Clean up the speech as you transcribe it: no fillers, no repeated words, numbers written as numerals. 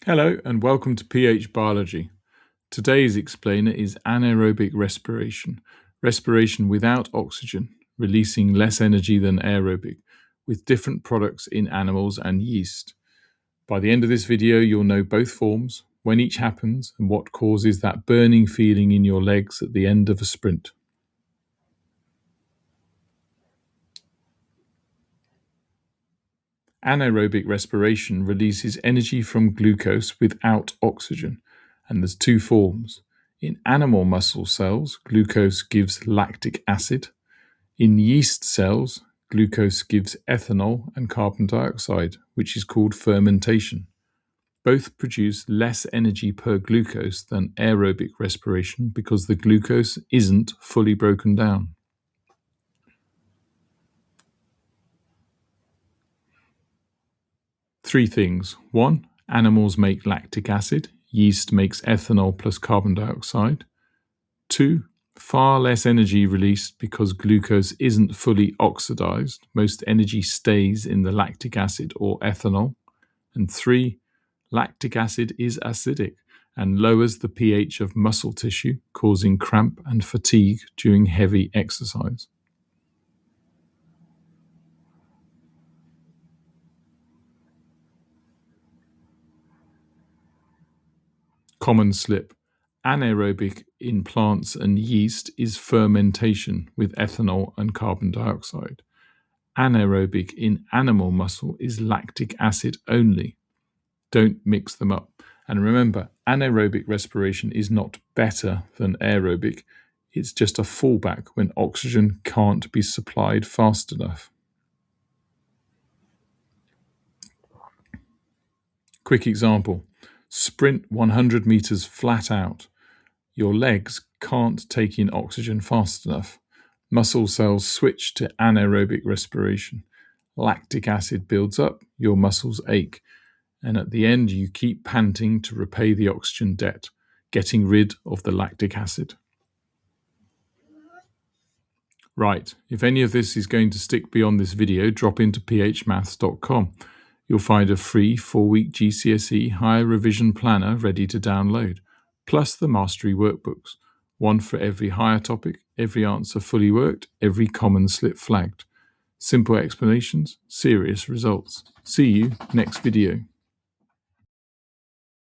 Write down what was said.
Hello and welcome to pH Biology. Today's explainer is anaerobic respiration, respiration without oxygen, releasing less energy than aerobic, with different products in animals and yeast. By the end of this video, you'll know both forms, when each happens, and what causes that burning feeling in your legs at the end of a sprint. Anaerobic respiration releases energy from glucose without oxygen, and there's two forms. In animal muscle cells, glucose gives lactic acid. In yeast cells, glucose gives ethanol and carbon dioxide, which is called fermentation. Both produce less energy per glucose than aerobic respiration because the glucose isn't fully broken down. Three things. 1. Animals make lactic acid. Yeast makes ethanol plus carbon dioxide. 2. Far less energy released because glucose isn't fully oxidized. Most energy stays in the lactic acid or ethanol. And 3. Lactic acid is acidic and lowers the pH of muscle tissue, causing cramp and fatigue during heavy exercise. Common slip. Anaerobic in plants and yeast is fermentation with ethanol and carbon dioxide. Anaerobic in animal muscle is lactic acid only. Don't mix them up. And remember, anaerobic respiration is not better than aerobic. It's just a fallback when oxygen can't be supplied fast enough. Quick example. Sprint 100 meters flat out. Your legs can't take in oxygen fast enough. Muscle cells switch to anaerobic respiration. Lactic acid builds up, your muscles ache, and at the end you keep panting to repay the oxygen debt, getting rid of the lactic acid. Right, if any of this is going to stick beyond this video, drop into phmaths.com. You'll find a free 4-week GCSE higher revision planner ready to download, plus the mastery workbooks, one for every higher topic, every answer fully worked, every common slip flagged. Simple explanations, serious results. See you next video.